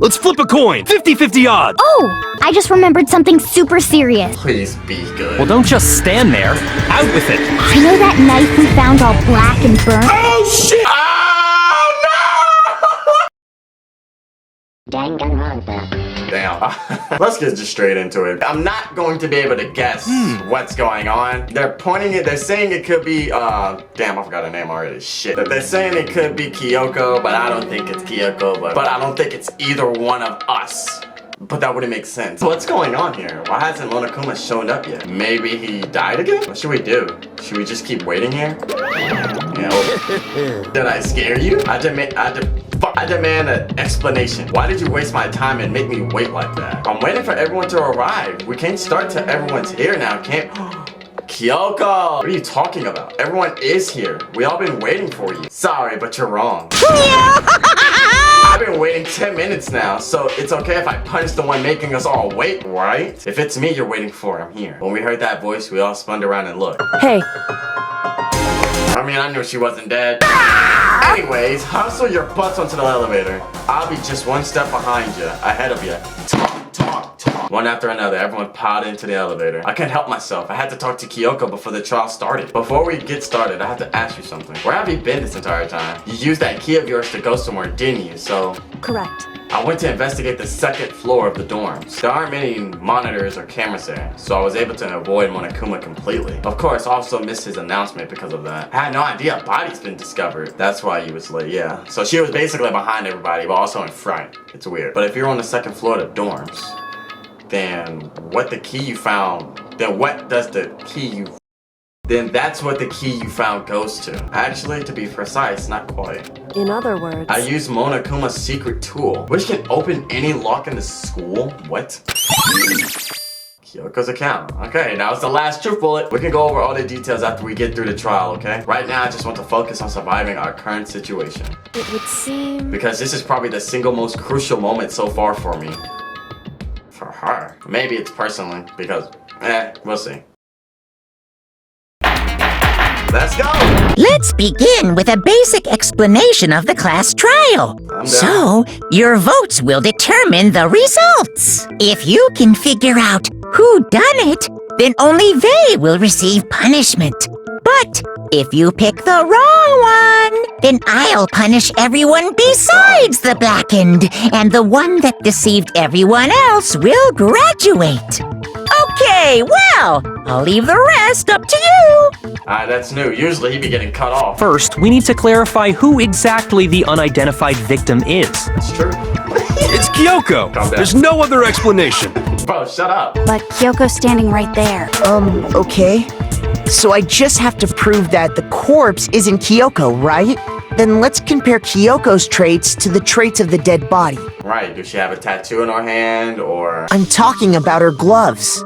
Let's flip a coin. 50-50 odds. Oh, I just remembered something super serious. Please be good. Well, don't just stand there. Out with it. You know that knife we found all black and burnt? Oh, shit! Oh, no! Danganronpa. Damn. Let's get just straight into it. I'm not going to be able to guess what's going on. They're pointing it, they're saying it could be, damn, I forgot her name already. Shit. They're saying it could be Kyoko, but I don't think it's Kyoko, but I don't think it's either one of us. But that wouldn't make sense. What's going on here? Why hasn't Monokuma shown up yet? Maybe he died again? What should we do? Should we just keep waiting here? You know, did I scare you? I demand an explanation. Why did you waste my time and make me wait like that? I'm waiting for everyone to arrive. We can't start till everyone's here now, can't? Kyoko! What are you talking about? Everyone is here. We all been waiting for you. Sorry, but you're wrong. I've been waiting 10 minutes now, so it's okay if I punch the one making us all wait, right? If it's me you're waiting for, I'm here. When we heard that voice, we all spun around and looked. Hey. I mean, I knew she wasn't dead. Anyways, hustle your butts onto the elevator. I'll be just one step behind you, ahead of you. Talk, talk, talk. One after another, everyone piled into the elevator. I can't help myself. I had to talk to Kyoko before the trial started. Before we get started, I have to ask you something. Where have you been this entire time? You used that key of yours to go somewhere, didn't you? So... Correct. I went to investigate the second floor of the dorms. There aren't many monitors or cameras there, so I was able to avoid Monokuma completely. Of course, I also missed his announcement because of that. I had no idea a body's been discovered. That's why he was late, yeah. So she was basically behind everybody, but also in front. It's weird. But if you're on the second floor of the dorms, then what the key you found, then that's what the key you found goes to. Actually, to be precise, not quite. In other words... I used Monokuma's secret tool, which can open any lock in the school. What? Kyoko's account. Okay, now it's the last truth bullet. We can go over all the details after we get through the trial, okay? Right now, I just want to focus on surviving our current situation. It would seem... Because this is probably the single most crucial moment so far for me. For her. Maybe it's personally, because, we'll see. Let's go! Let's begin with a basic explanation of the class trial. So, your votes will determine the results. If you can figure out who done it, then only they will receive punishment. But if you pick the wrong one, then I'll punish everyone besides the blackened, and the one that deceived everyone else will graduate. Okay, well, I'll leave the rest up to you. That's new. Usually he'd be getting cut off. First, we need to clarify who exactly the unidentified victim is. It's true. It's Kyoko. Calm down. There's no other explanation. Bro, shut up. But Kyoko's standing right there. Okay. So I just have to prove that the corpse isn't Kyoko, right? Then let's compare Kyoko's traits to the traits of the dead body. Right, does she have a tattoo in her hand, or... I'm talking about her gloves.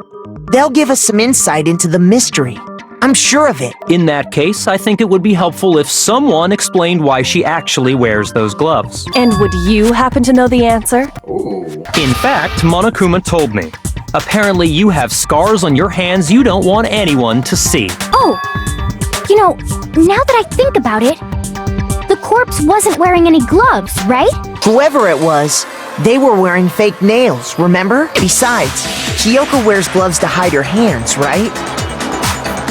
They'll give us some insight into the mystery. I'm sure of it. In that case, I think it would be helpful if someone explained why she actually wears those gloves. And would you happen to know the answer? Ooh. In fact, Monokuma told me. Apparently you have scars on your hands you don't want anyone to see. Oh, you know, now that I think about it, the corpse wasn't wearing any gloves, right? Whoever it was, they were wearing fake nails, remember? Besides, Kyoko wears gloves to hide her hands, right?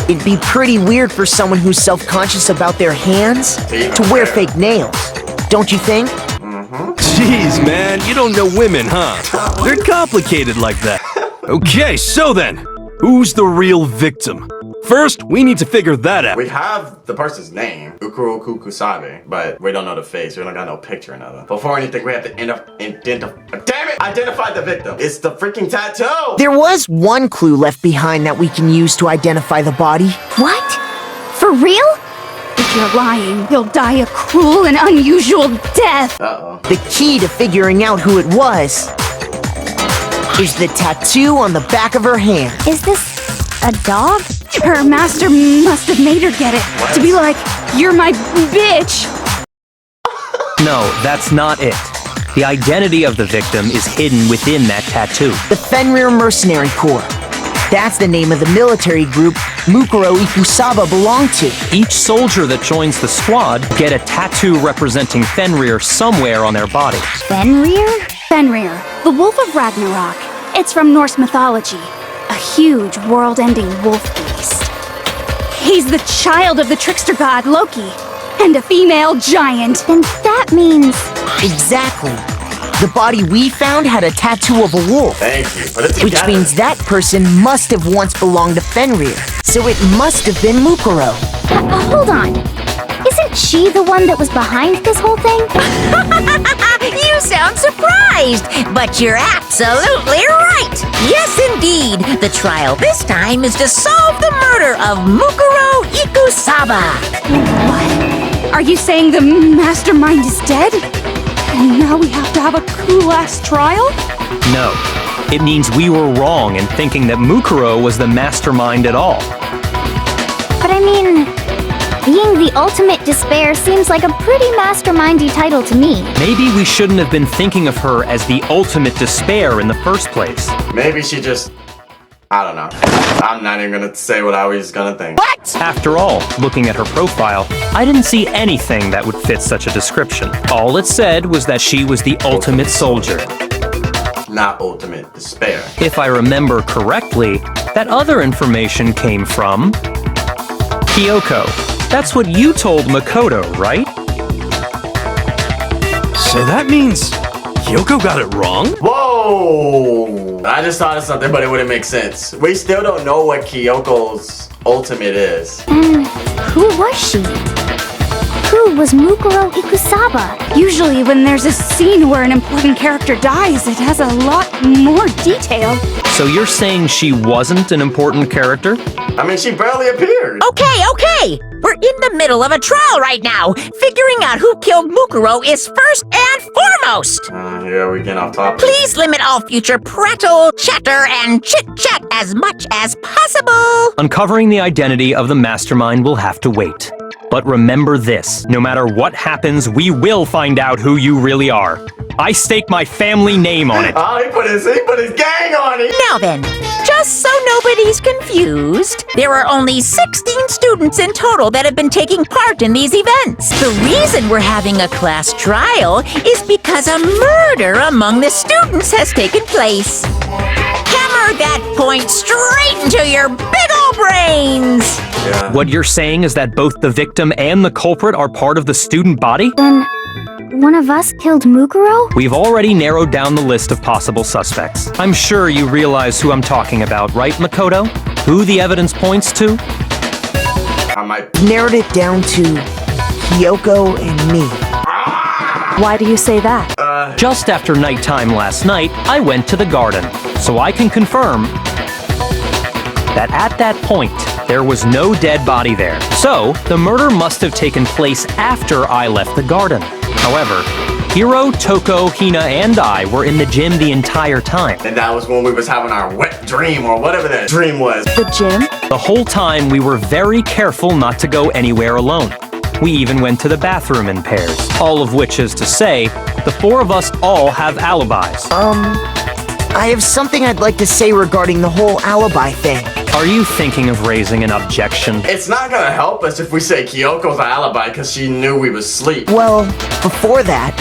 It'd be pretty weird for someone who's self-conscious about their hands to wear fake nails, don't you think? Jeez, man, you don't know women, huh? They're complicated like that. Okay, so then, who's the real victim? First, we need to figure that out. We have the person's name, Ukuroku Kusabe, but we don't know the face. We don't got no picture or nothing. Before anything, we have to identify the victim. It's the freaking tattoo! There was one clue left behind that we can use to identify the body. What? For real? If you're lying, you'll die a cruel and unusual death. Uh-oh. The key to figuring out who it was is the tattoo on the back of her hand. Is this a dog? Her master must have made her get it. What? To be like, you're my bitch. No, that's not it. The identity of the victim is hidden within that tattoo. The Fenrir Mercenary Corps. That's the name of the military group Mukuro Ikusaba belonged to. Each soldier that joins the squad get a tattoo representing Fenrir somewhere on their body. Fenrir? Fenrir, the Wolf of Ragnarok. It's from Norse mythology. A huge, world-ending wolf beast. He's the child of the trickster god Loki, and a female giant. Then that means... Exactly. The body we found had a tattoo of a wolf. Thank you. Put it together. Which means that person must have once belonged to Fenrir. So it must have been Mukuro. Hold on. Isn't she the one that was behind this whole thing? You sound surprised, but you're absolutely right. Yes, indeed. The trial this time is to solve the murder of Mukuro Ikusaba. What? Are you saying the mastermind is dead? And now we have to have a cool-ass trial? No. It means we were wrong in thinking that Mukuro was the mastermind at all. But I mean, being the ultimate despair seems like a pretty mastermindy title to me. Maybe we shouldn't have been thinking of her as the ultimate despair in the first place. Maybe she just... I don't know. I'm not even gonna say what I was gonna think. What? After all, looking at her profile, I didn't see anything that would fit such a description. All it said was that she was the ultimate soldier. Not ultimate despair. If I remember correctly, that other information came from... Kyoko. That's what you told Makoto, right? So that means Kyoko got it wrong? Whoa! I just thought of something, but it wouldn't make sense. We still don't know what Kyoko's ultimate is. Then who was she? Who was Mukuro Ikusaba? Usually when there's a scene where an important character dies, it has a lot more detail. So you're saying she wasn't an important character? I mean, she barely appeared. Okay. We're in the middle of a trial right now. Figuring out who killed Mukuro is first and foremost. Yeah, we get off topic. Please limit all future prattle, chatter, and chit-chat as much as possible. Uncovering the identity of the mastermind will have to wait. But remember this, no matter what happens, we will find out who you really are. I stake my family name on it. Oh, he put his gang on it. Now then, just so nobody's confused, there are only 16 students in total that have been taking part in these events. The reason we're having a class trial is because a murder among the students has taken place. Hammer that point straight into your big ol' brains! Yeah. What you're saying is that both the victim and the culprit are part of the student body? Then one of us killed Mukuro? We've already narrowed down the list of possible suspects. I'm sure you realize who I'm talking about, right, Makoto? Who the evidence points to? I might... Narrowed it down to Kyoko and me. Why do you say that? Just after nighttime last night, I went to the garden, so I can confirm that at that point, there was no dead body there. So, the murder must have taken place after I left the garden. However, Hiro, Toko, Hina, and I were in the gym the entire time. And that was when we was having our wet dream or whatever that dream was. The gym? The whole time, we were very careful not to go anywhere alone. We even went to the bathroom in pairs. All of which is to say, the four of us all have alibis. I have something I'd like to say regarding the whole alibi thing. Are you thinking of raising an objection? It's not gonna help us if we say Kyoko's alibi because she knew we was asleep. Well, before that,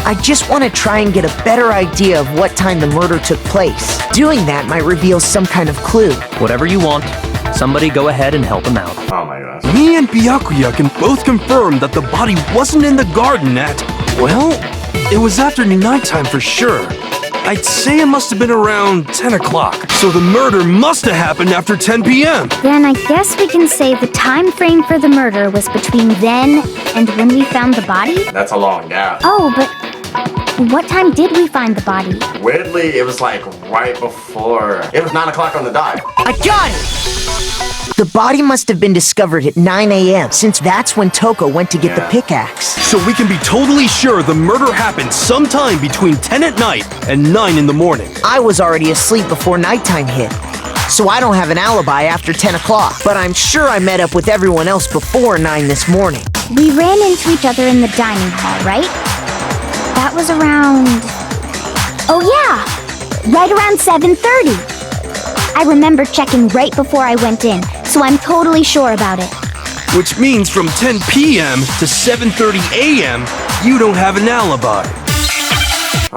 I just want to try and get a better idea of what time the murder took place. Doing that might reveal some kind of clue. Whatever you want. Somebody go ahead and help him out. Oh my gosh. Me and Byakuya can both confirm that the body wasn't in the garden at... Well, it was after nighttime for sure. I'd say it must have been around 10 o'clock. So the murder must have happened after 10 p.m. Then I guess we can say the time frame for the murder was between then and when we found the body? That's a long gap. Oh, but what time did we find the body? Weirdly, it was like right before. It was 9 o'clock on the dot. I got it! The body must have been discovered at 9 a.m. since that's when Toko went to get the pickaxe. So we can be totally sure the murder happened sometime between 10 at night and 9 in the morning. I was already asleep before nighttime hit, so I don't have an alibi after 10 o'clock. But I'm sure I met up with everyone else before 9 this morning. We ran into each other in the dining hall, right? That was around... Oh yeah! Right around 7:30. I remember checking right before I went in, so I'm totally sure about it. Which means from 10 p.m. to 7:30 a.m., you don't have an alibi.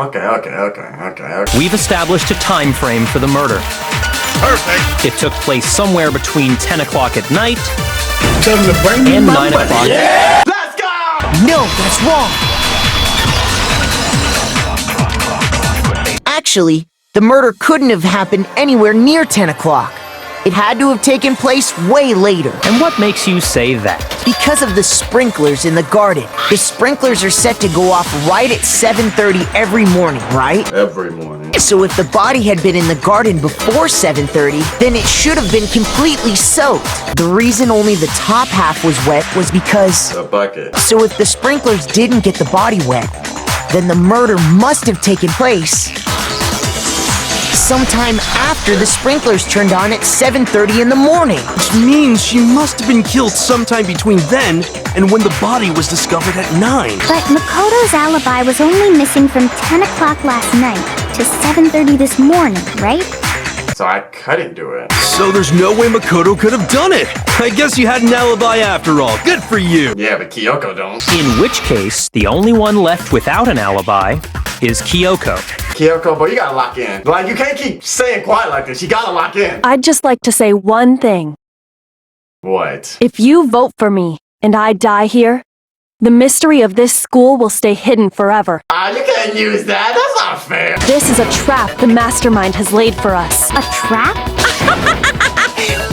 Okay. We've established a time frame for the murder. Perfect. It took place somewhere between 10 o'clock at night Time to bring me and my 9 money. o'clock. Let's go! No, that's wrong. Actually, the murder couldn't have happened anywhere near 10 o'clock. It had to have taken place way later. And what makes you say that? Because of the sprinklers in the garden. The sprinklers are set to go off right at 7:30 every morning, right? Every morning. So if the body had been in the garden before 7:30, then it should have been completely soaked. The reason only the top half was wet was because... The bucket. So if the sprinklers didn't get the body wet, then the murder must have taken place sometime after the sprinklers turned on at 7:30 in the morning. Which means she must have been killed sometime between then and when the body was discovered at 9. But Makoto's alibi was only missing from 10 o'clock last night to 7:30 this morning, right? So I couldn't do it. So there's no way Makoto could have done it. I guess you had an alibi after all. Good for you. Yeah, but Kyoko don't. In which case, the only one left without an alibi is Kyoko. Kyoko, boy, you gotta lock in. Like, you can't keep saying quiet like this. You gotta lock in. I'd just like to say one thing. What? If you vote for me and I die here, the mystery of this school will stay hidden forever. You can't use that. That's not fair. This is a trap the mastermind has laid for us. A trap?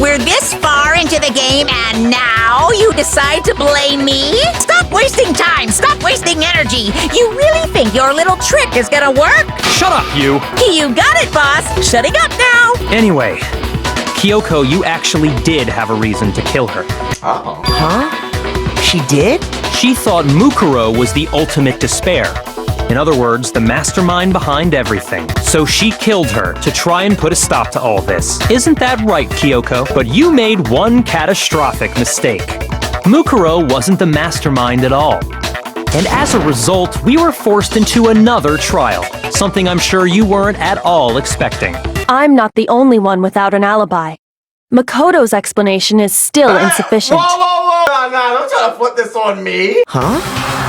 We're this far into the game and now you decide to blame me? Stop wasting time! Stop wasting energy! You really think your little trick is gonna work? Shut up, you! You got it, boss! Shutting up now! Anyway, Kyoko, you actually did have a reason to kill her. Uh-oh. Huh? She did? She thought Mukuro was the ultimate despair. In other words, the mastermind behind everything. So she killed her to try and put a stop to all this. Isn't that right, Kyoko? But you made one catastrophic mistake. Mukuro wasn't the mastermind at all. And as a result, we were forced into another trial, something I'm sure you weren't at all expecting. I'm not the only one without an alibi. Makoto's explanation is still insufficient. Whoa! Nah, don't try to flip this on me. Huh?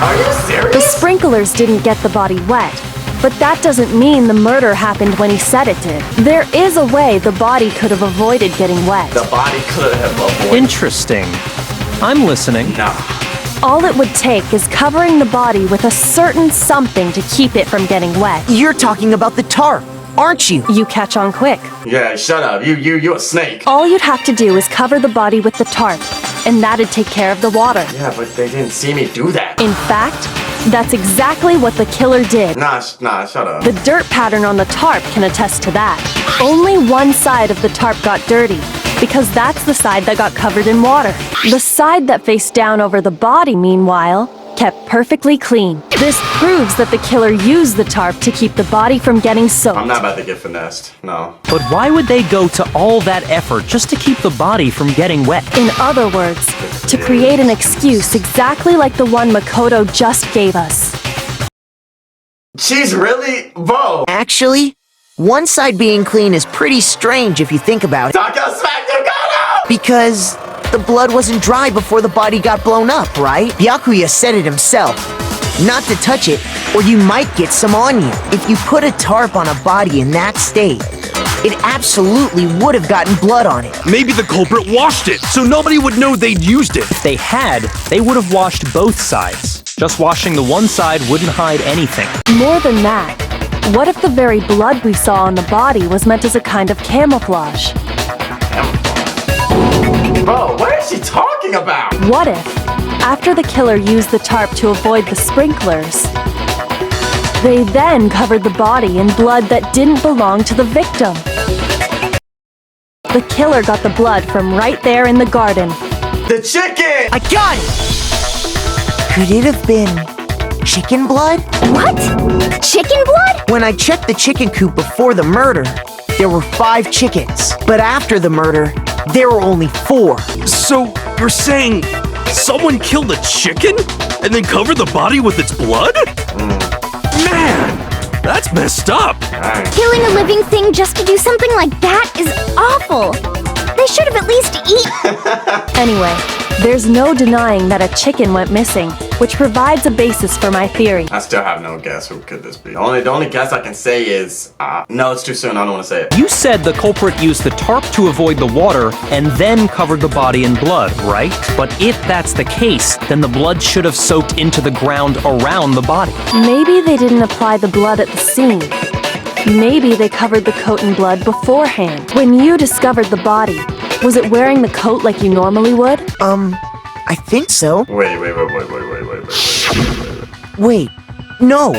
Are you The serious? sprinklers didn't get the body wet, but that doesn't mean the murder happened when he said it did. There is a way the body could have avoided getting wet. The body could have avoided. Interesting. I'm listening. Nah. All it would take is covering the body with a certain something to keep it from getting wet. You're talking about the tarp, aren't you? You catch on quick. Yeah, shut up. You a snake. All you'd have to do is cover the body with the tarp, and that'd take care of the water. Yeah, but they didn't see me do that. In fact, that's exactly what the killer did. Nah, shut up. The dirt pattern on the tarp can attest to that. Only one side of the tarp got dirty, because that's the side that got covered in water. The side that faced down over the body, meanwhile, kept perfectly clean. This proves that the killer used the tarp to keep the body from getting soaked. I'm not about to get finessed. No. But why would they go to all that effort just to keep the body from getting wet? In other words, to create an excuse exactly like the one Makoto just gave us. She's really... Bo! Actually, one side being clean is pretty strange if you think about it. Taka smacked him, got him! Because the blood wasn't dry before the body got blown up, right? Byakuya said it himself. Not to touch it, or you might get some on you. If you put a tarp on a body in that state, it absolutely would have gotten blood on it. Maybe the culprit washed it, so nobody would know they'd used it. If they had, they would have washed both sides. Just washing the one side wouldn't hide anything. More than that, what if the very blood we saw on the body was meant as a kind of camouflage? Bo, what is she talking about? What if, after the killer used the tarp to avoid the sprinklers, they then covered the body in blood that didn't belong to the victim? The killer got the blood from right there in the garden. The chicken! I got it! Could it have been chicken blood? What? Chicken blood? When I checked the chicken coop before the murder, there were 5 chickens. But after the murder, there were only 4. So, you're saying someone killed a chicken and then covered the body with its blood? Man, that's messed up. Killing a living thing just to do something like that is awful. They should have at least eaten. Anyway, there's no denying that a chicken went missing, which provides a basis for my theory. I still have no guess. Who could this be? The only guess I can say is, no, it's too soon. I don't want to say it. You said the culprit used the tarp to avoid the water and then covered the body in blood, right? But if that's the case, then the blood should have soaked into the ground around the body. Maybe they didn't apply the blood at the scene. Maybe they covered the coat in blood beforehand. When you discovered the body, was it wearing the coat like you normally would? I think so. Wait. Wait, no.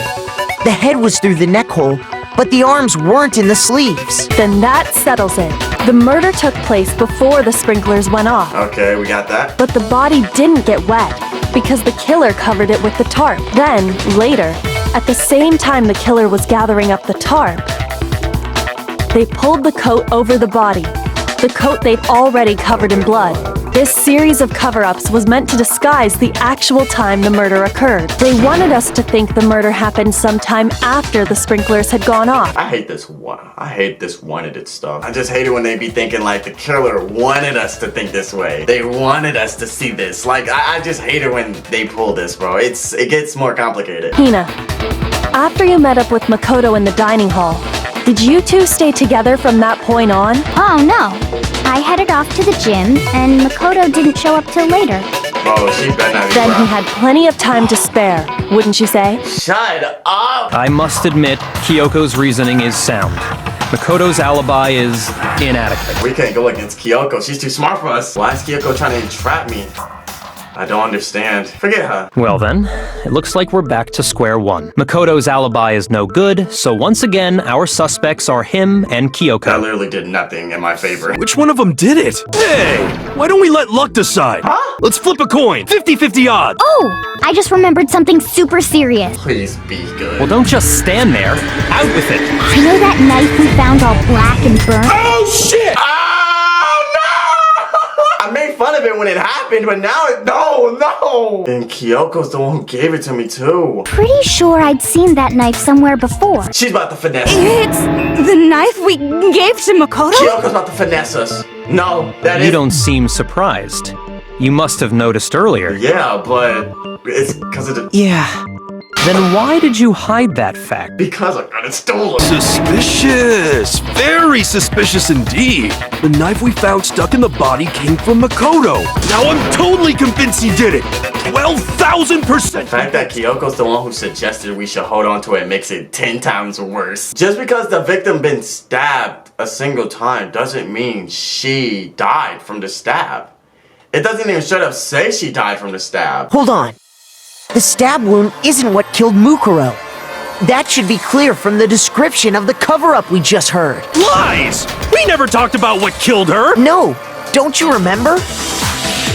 The head was through the neck hole, but the arms weren't in the sleeves. Then that settles it. The murder took place before the sprinklers went off. Okay, we got that. But the body didn't get wet because the killer covered it with the tarp. Then, later, at the same time the killer was gathering up the tarp, they pulled the coat over the body, the coat they'd already covered in blood. This series of cover-ups was meant to disguise the actual time the murder occurred. They wanted us to think the murder happened sometime after the sprinklers had gone off. I hate this wanted it stuff. I just hate it when they be thinking like the killer wanted us to think this way. They wanted us to see this. Like, I just hate it when they pull this, bro. It gets more complicated. Hina, after you met up with Makoto in the dining hall, did you two stay together from that point on? Oh no. I headed off to the gym, and Makoto didn't show up till later. Oh, she better not be Then he around. had plenty of time to spare, wouldn't you say? Shut up! I must admit, Kyoko's reasoning is sound. Makoto's alibi is inadequate. We can't go against Kyoko. She's too smart for us. Why is Kyoko trying to entrap me? I don't understand. Forget her. Well then, it looks like we're back to square one. Makoto's alibi is no good, so once again, our suspects are him and That Kyoko. literally did nothing in my favor. Which one of them did it? Hey, why don't we let luck decide? Huh? Let's flip a coin. 50-50 odds. Oh, I just remembered something super serious. Please be good. Well, don't just stand there. Out with it. You know that knife we found all black and burnt? Oh shit! Oh no! I made fun of it when it happened, but now no! And Kyoko's the one who gave it to me too. Pretty sure I'd seen that knife somewhere before. She's about to finesse me. It's the knife we gave to Makoto? Kyoko's about to finesse us. No, that is. You don't seem surprised. You must have noticed earlier. Yeah, but it's because of the. Yeah. Then why did you hide that fact? Because I got it stolen. Suspicious. Very suspicious indeed. The knife we found stuck in the body came from Makoto. Now I'm totally convinced he did it. 12,000%. The fact that Kyoko's the one who suggested we should hold on to it makes it 10 times worse. Just because the victim been stabbed a single time doesn't mean she died from the stab. It doesn't even straight up say she died from the stab. Hold on. The stab wound isn't what killed Mukuro. That should be clear from the description of the cover-up we just heard. Lies! We never talked about what killed her. No, don't you remember?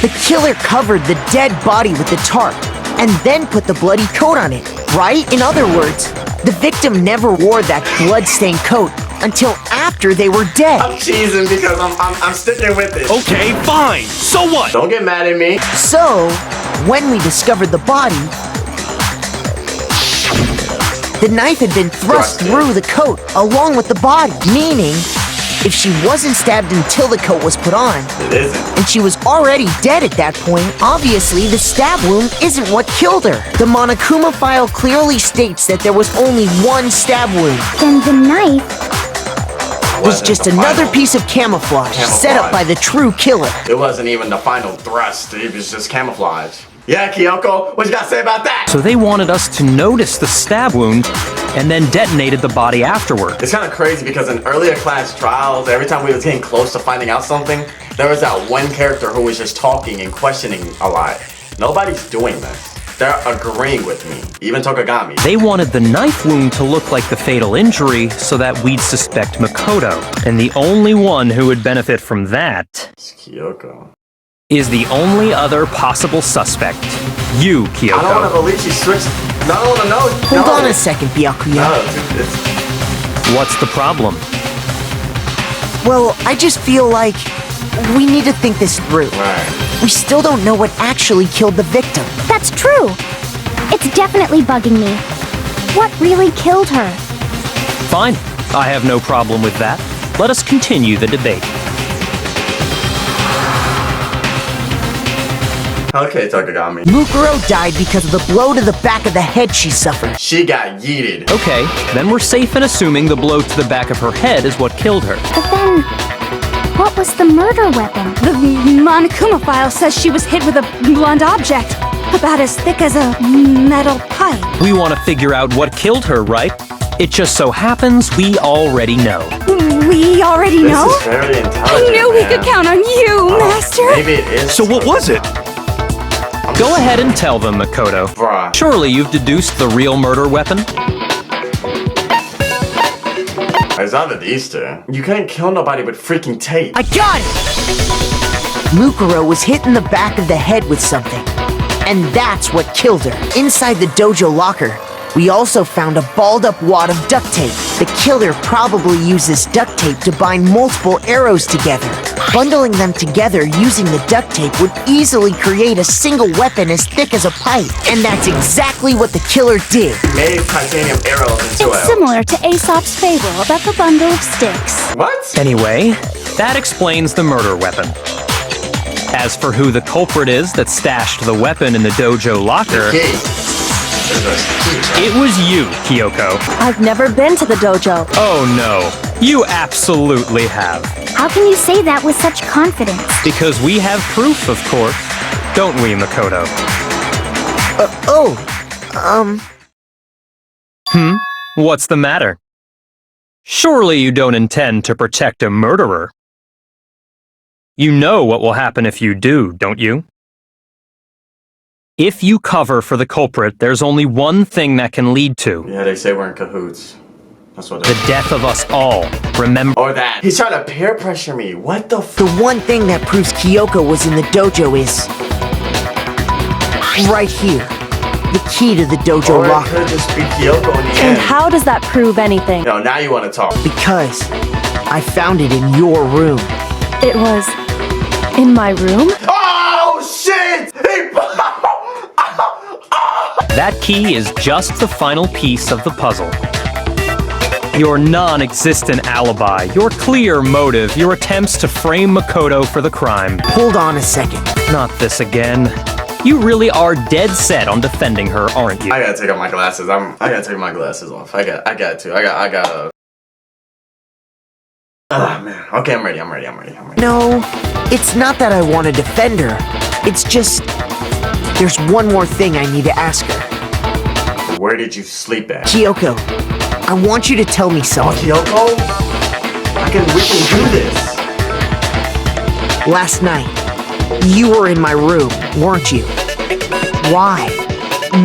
The killer covered the dead body with the tarp and then put the bloody coat on it, right? In other words, the victim never wore that blood-stained coat until after they were dead. I'm cheesing because I'm sticking with it. Okay, fine. So what? Don't get mad at me. So, when we discovered the body, the knife had been thrust through the coat along with the body, meaning if she wasn't stabbed until the coat was put on, It isn't. and she was already dead at that point, obviously the stab wound isn't what killed her. The Monokuma file clearly states that there was only one stab wound. Then the knife. Was just another piece of camouflage set up by the true killer. It wasn't even the final thrust. It was just camouflage. Yeah, Kyoko, what you gotta say about that? So they wanted us to notice the stab wound and then detonated the body afterward. It's kind of crazy because in earlier class trials, every time we was getting close to finding out something, there was that one character who was just talking and questioning a lot. Nobody's doing this. They're agreeing with me, even Tokagami. They wanted the knife wound to look like the fatal injury so that we'd suspect Makoto. And the only one who would benefit from that It's Kyoko. is the only other possible suspect. You, I don't want to Kyoko. believe she switched. No. Hold on a second, Byakuya. No, it's What's the problem? Well, I just feel like we need to think this through. right. We still don't know what actually killed the victim. That's true. It's definitely bugging me. What really killed her? Fine. I have no problem with that. Let us continue the debate. Okay, Tokagami. Mukuro died because of the blow to the back of the head she suffered. She got yeeted. Okay, then we're safe in assuming the blow to the back of her head is what killed her. But then, what was the murder weapon? The Monokuma file says she was hit with a blunt object, about as thick as a metal pipe. We want to figure out what killed her, right? It just so happens we already know. We already know? This is very intelligent, I knew we man. could count on you, Master! Maybe it is. So what was it? Go ahead and tell them, Makoto. Bruh. Surely you've deduced the real murder weapon? It's either these two. You couldn't kill nobody with freaking tape. I got it! Mukuro was hit in the back of the head with something. And that's what killed her. Inside the dojo locker, we also found a balled-up wad of duct tape. The killer probably used this duct tape to bind multiple arrows together. Bundling them together using the duct tape would easily create a single weapon as thick as a pipe. And that's exactly what the killer did. Made titanium arrows into It's similar to Aesop's fable about the bundle of sticks. What? Anyway, that explains the murder weapon. As for who the culprit is that stashed the weapon in the dojo locker, Key. There's a key, right? it was you, Kyoko. I've never been to the dojo. Oh no, you absolutely have. How can you say that with such confidence? Because we have proof, of course. Don't we, Makoto? What's the matter? Surely you don't intend to protect a murderer. You know what will happen if you do, don't you? If you cover for the culprit, there's only one thing that can lead to Yeah, they say we're in cahoots. That's what the death of us all. Remember? Or that. He's trying to peer pressure me. What the f? The one thing that proves Kyoko was in the dojo is... right here. The key to the dojo Or it locker. could just be Kyoko in the And end. how does that prove anything? No, now you want to talk. Because I found it in your room. It was in my room? Oh, shit! That key is just the final piece of the puzzle. Your non-existent alibi, your clear motive, your attempts to frame Makoto for the crime. Hold on a second. Not this again. You really are dead set on defending her, aren't you? I gotta take off my glasses. I gotta take my glasses off. I got to. I gotta. Ah, man. Okay, I'm ready. No, it's not that I want to defend her. It's just... there's one more thing I need to ask her. Where did you sleep at? Kyoko, I want you to tell me Oh, something. Kyoko? We can do this. Last night, you were in my room, weren't you? Why?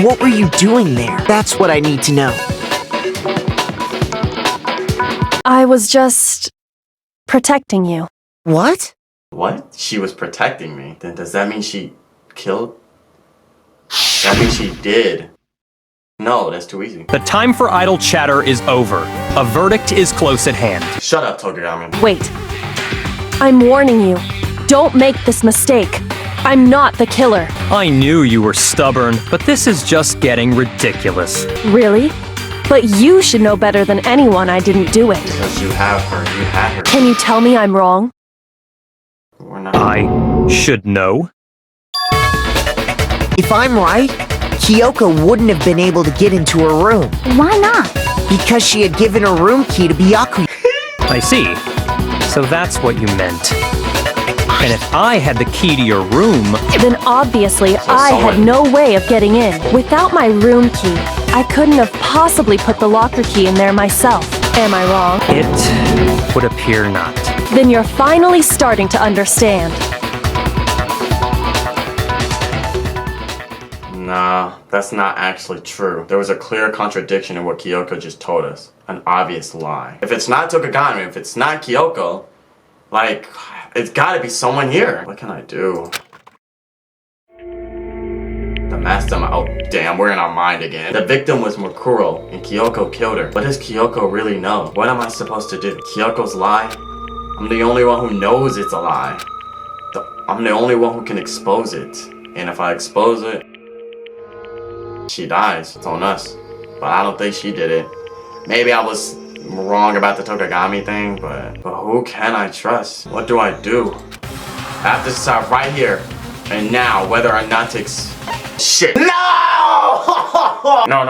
What were you doing there? That's what I need to know. I was just protecting you. What? What? She was protecting me. Then does that mean she killed? That means she did. No, that's too easy. The time for idle chatter is over. A verdict is close at hand. Shut up, Tokagami. Wait. I'm warning you. Don't make this mistake. I'm not the killer. I knew you were stubborn, but this is just getting ridiculous. Really? But you should know better than anyone I didn't do it. Because you have her. You had her. Can you tell me I'm wrong? We're not. I should know. If I'm right, Kyoko wouldn't have been able to get into her room. Why not? Because she had given her room key to Byakuya. I see. So that's what you meant. And if I had the key to your room, Then obviously I had no way of getting in. Without my room key, I couldn't have possibly put the locker key in there myself. Am I wrong? it would appear not. Then you're finally starting to understand. Nah, that's not actually true. There was a clear contradiction in what Kyoko just told us. An obvious lie. If it's not Tokagami, if it's not Kyoko, like, it's gotta be someone here. What can I do? The master. Oh, damn, we're in our mind again. The victim was Mukuro, and Kyoko killed her. What does Kyoko really know? What am I supposed to do? Kyoko's lie? I'm the only one who knows it's a lie. I'm the only one who can expose it. And if I expose it, she dies. It's on us. But I don't think she did it. Maybe I was wrong about the Tokagami thing, but who can I trust? What do? I have to decide right here. And now, whether or not to shit. No! No.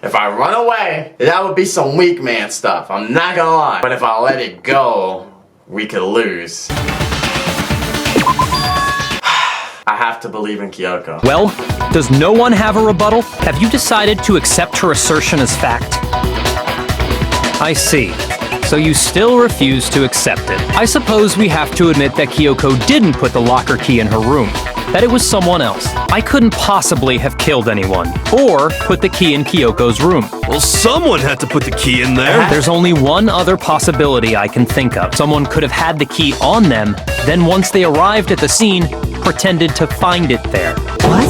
If I run away, that would be some weak man stuff. I'm not gonna lie. But if I let it go, we could lose. I have to believe in Kyoko. Well, does no one have a rebuttal? Have you decided to accept her assertion as fact? I see. So you still refuse to accept it. I suppose we have to admit that Kyoko didn't put the locker key in her room. That it was someone else. I couldn't possibly have killed anyone, or put the key in Kyoko's room. Well, someone had to put the key in there. There's only one other possibility I can think of. Someone could have had the key on them, then once they arrived at the scene, pretended to find it there. What?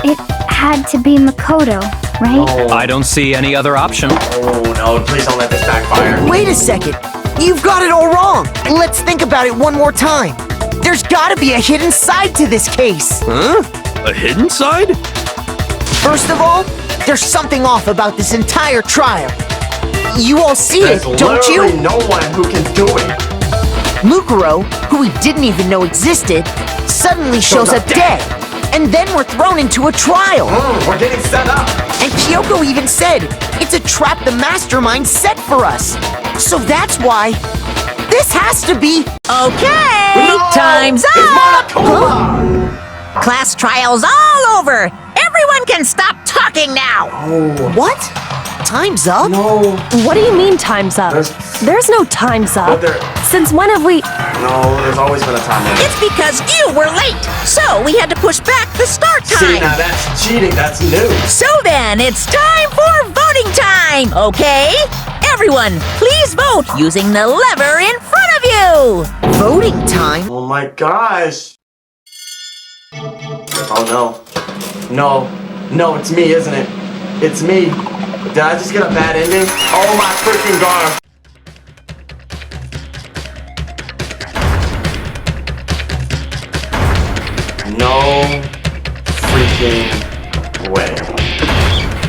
It had to be Makoto, right? I don't see any other option. Oh no, please don't let this backfire. Wait a second. You've got it all wrong. Let's think about it one more time. There's gotta be a hidden side to this case. Huh? A hidden side? First of all, there's something off about this entire trial. You all see it, don't you? There's literally no one who can do it. Mukuro, who we didn't even know existed, suddenly shows up dead. And then we're thrown into a trial. We're getting set up. And Kyoko even said, it's a trap the mastermind set for us. So that's why this has to be... Okay, No! time's It's up! Monokuma! Class trial's all over! Everyone can stop talking now! What? Time's up? No. What do you mean time's up? There's no time's up. But there- Since when have we... No, there's always been a time limit. It's because you were late, so we had to push back the start See, time. now that's cheating. That's new. So then, it's time for voting time, okay? Everyone, please vote using the lever in front of you! Voting time? Oh my gosh. Oh no. No, it's me, isn't it? It's me. Did I just get a bad ending? Oh my freaking god. No freaking way.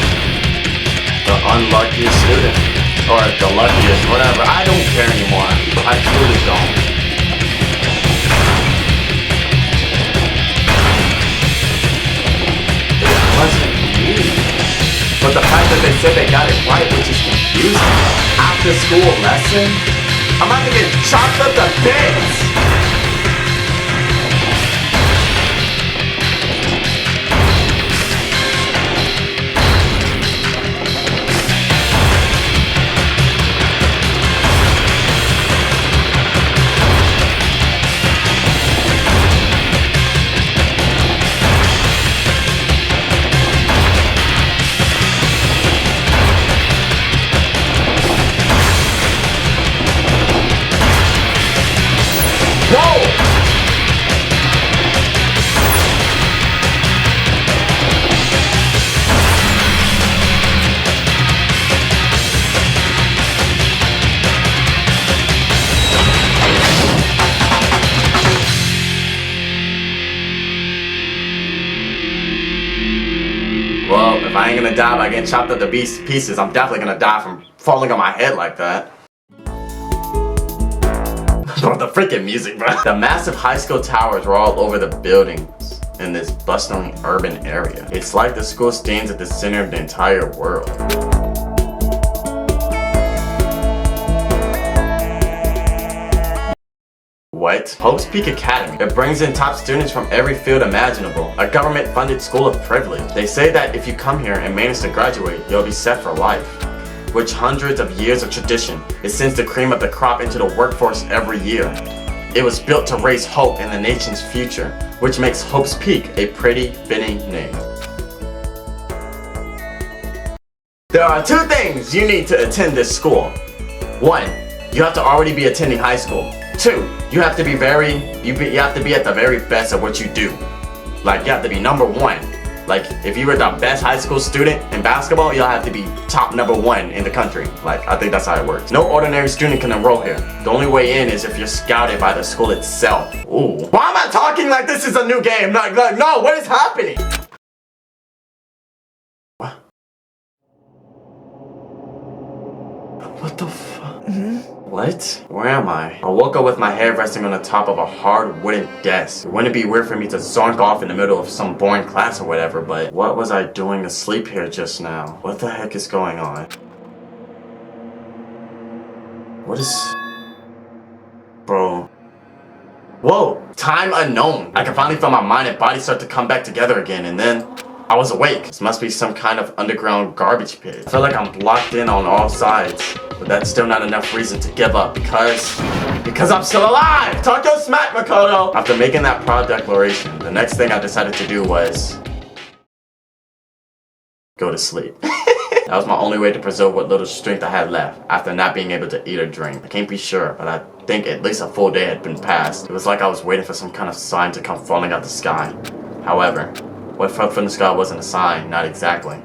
The unluckiest student. Or the luckiest, whatever. I don't care anymore. I truly don't. It wasn't me. But the fact that they said they got it right, which is confusing. After school lesson? I'm about to get chopped up to bits! Well, if I ain't gonna die by getting chopped up to pieces, I'm definitely gonna die from falling on my head like that. Bro, the freaking music, bro. The massive high school towers were all over the buildings in this bustling urban area. It's like the school stands at the center of the entire world. What? Hope's Peak Academy. It brings in top students from every field imaginable. A government-funded school of privilege. They say that if you come here and manage to graduate, you'll be set for life. Which hundreds of years of tradition, it sends the cream of the crop into the workforce every year. It was built to raise hope in the nation's future, which makes Hope's Peak a pretty fitting name. There are two things you need to attend this school. 1, you have to already be attending high school. 2, you have to be you have to be at the very best at what you do. Like, you have to be number 1. Like, if you were the best high school student in basketball, you'll have to be top #1 in the country. Like, I think that's how it works. No ordinary student can enroll here. The only way in is if you're scouted by the school itself. Ooh. Why am I talking like this is a new game? Like, no, what is happening? What? What the fuck? What? Where am I? I woke up with my head resting on the top of a hard wooden desk. It wouldn't be weird for me to zonk off in the middle of some boring class or whatever, but what was I doing asleep here just now? What the heck is going on? What is... Bro. Whoa! Time unknown! I can finally feel my mind and body start to come back together again, and then... I was awake. This must be some kind of underground garbage pit. I feel like I'm blocked in on all sides, but that's still not enough reason to give up because I'm still alive! Talk your smack, Makoto! After making that proud declaration, the next thing I decided to do was go to sleep. That was my only way to preserve what little strength I had left after not being able to eat or drink. I can't be sure, but I think at least a full day had been passed. It was like I was waiting for some kind of sign to come falling out the sky. However, what fell from the sky wasn't a sign, not exactly.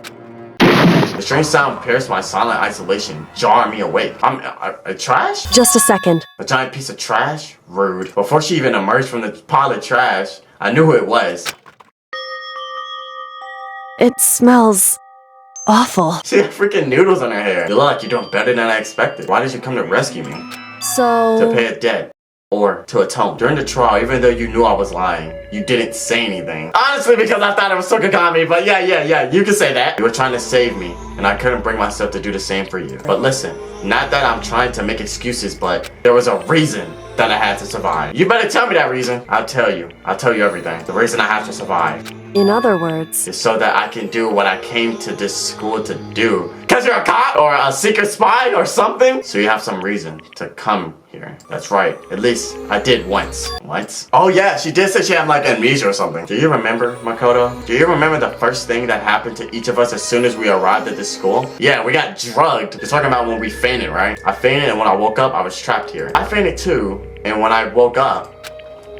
The strange sound pierced my silent isolation, jarring me awake. A trash? Just a second. A giant piece of trash? Rude. Before she even emerged from the pile of trash, I knew who it was. It smells awful. She had freaking noodles in her hair. You look like you're doing better than I expected. Why did you come to rescue me? So... To pay a debt. Or to atone. During the trial, even though you knew I was lying, you didn't say anything. Honestly, because I thought it was Sukagami, but yeah, you can say that. You were trying to save me, and I couldn't bring myself to do the same for you. But listen, not that I'm trying to make excuses, but there was a reason that I had to survive. You better tell me that reason. I'll tell you everything. The reason I have to survive. In other words, is so that I can do what I came to this school to do. Cause you're a cop or a secret spy or something? So you have some reason to come here. That's right. At least I did once. What? Oh yeah, she did say she had like amnesia or something. Do you remember, Makoto? Do you remember the first thing that happened to each of us as soon as we arrived at this school? Yeah, we got drugged. You're talking about when we fainted, right? I fainted, and when I woke up, I was trapped here. I fainted too, and when I woke up,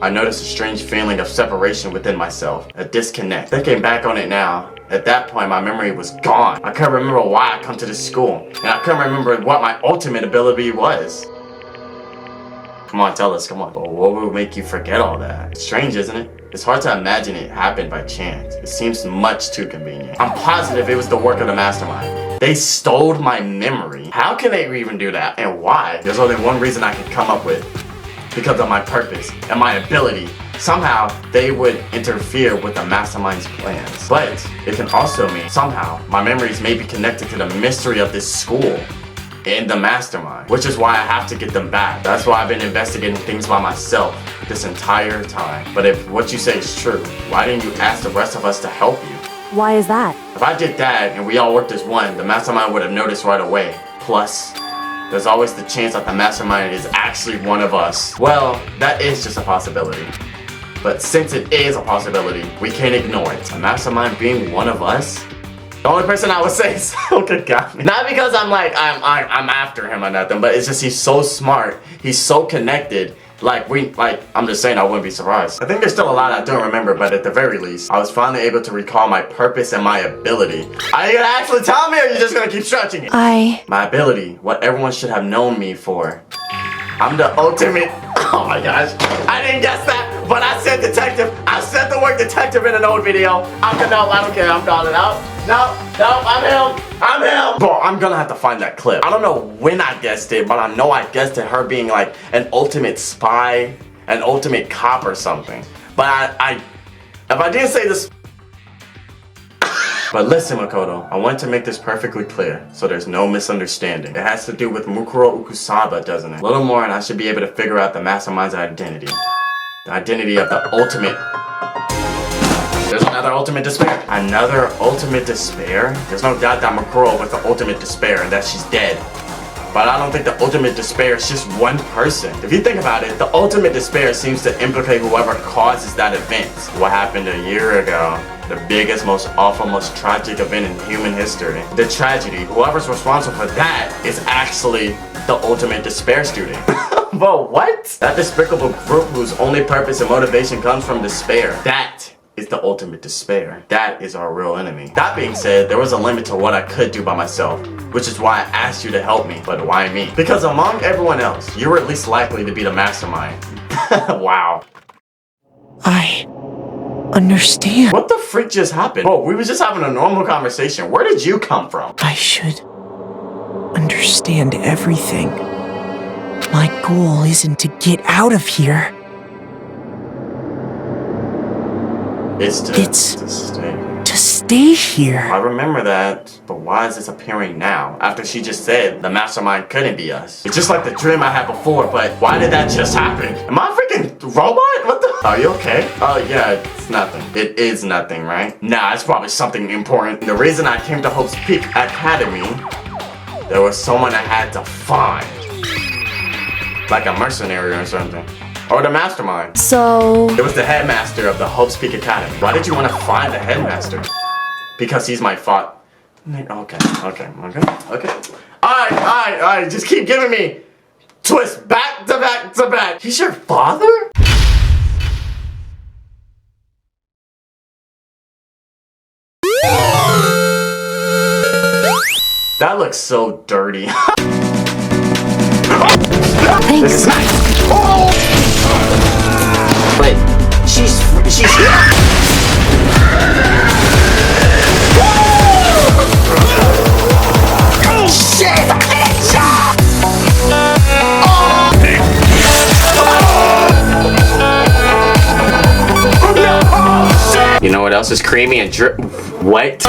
I noticed a strange feeling of separation within myself, a disconnect. Thinking back on it now, at that point my memory was gone. I couldn't remember why I come to this school, and I couldn't remember what my ultimate ability was. Come on, tell us, come on. But what would make you forget all that? It's strange, isn't it? It's hard to imagine it happened by chance. It seems much too convenient. I'm positive it was the work of the mastermind. They stole my memory. How can they even do that, and why? There's only one reason I can come up with. Because of my purpose and my ability. Somehow, they would interfere with the mastermind's plans. But it can also mean, somehow, my memories may be connected to the mystery of this school and the mastermind. Which is why I have to get them back. That's why I've been investigating things by myself this entire time. But if what you say is true, why didn't you ask the rest of us to help you? why is that? If I did that and we all worked as one, the mastermind would have noticed right away. Plus, there's always the chance that the mastermind is actually one of us. Well, that is just a possibility. But since it is a possibility, we can't ignore it. A mastermind being one of us? The only person I would say is Sukagami. Not because I'm after him or nothing, but it's just he's so smart. He's so connected. I'm just saying I wouldn't be surprised. I think there's still a lot I don't remember, but at the very least, I was finally able to recall my purpose and my ability. Are you gonna actually tell me or are you just gonna keep stretching it? My ability, what everyone should have known me for. I'm the ultimate, oh my gosh. I didn't guess that, but I said detective. I said the word detective in an old video. I don't care, I'm calling it out. No, I'm him. Bro, I'm gonna have to find that clip. I don't know when I guessed it, but I know I guessed it her being like an ultimate spy, an ultimate cop or something. But if I didn't say this. But listen, Makoto, I want to make this perfectly clear, so there's no misunderstanding. It has to do with Mukuro Ukusaba, doesn't it? A little more and I should be able to figure out the mastermind's identity. The identity of the ultimate. There's another ultimate despair. Another ultimate despair? There's no doubt that Mukuro was the ultimate despair and that she's dead. But I don't think the ultimate despair is just one person. If you think about it, the ultimate despair seems to implicate whoever causes that event. What happened a year ago? The biggest, most awful, most tragic event in human history. The tragedy. Whoever's responsible for that is actually the ultimate despair student. But what? That despicable group whose only purpose and motivation comes from despair. That is the ultimate despair. That is our real enemy. That being said, there was a limit to what I could do by myself, which is why I asked you to help me. But why me? Because among everyone else, you were at least likely to be the mastermind. Wow. I understand. What the freak just happened? Oh, we were just having a normal conversation. Where did you come from? I should understand everything. My goal isn't to get out of here. It's to stay. To stay here. I remember that, but why is this appearing now? After she just said the mastermind couldn't be us. It's just like the dream I had before, but why did that just happen? Am I a freaking robot? What the? Are you okay? Oh yeah, it's nothing. It is nothing, right? Nah, it's probably something important. The reason I came to Hope's Peak Academy, there was someone I had to find. Like a mercenary or something. Or the mastermind. So... It was the headmaster of the Hope's Peak Academy. Why did you want to find the headmaster? Because he's my father. Okay. Alright, just keep giving me twists back to back to back. He's your father? That looks so dirty. Thanks. This is nice. Oh! But she's You know what else is creamy and wet?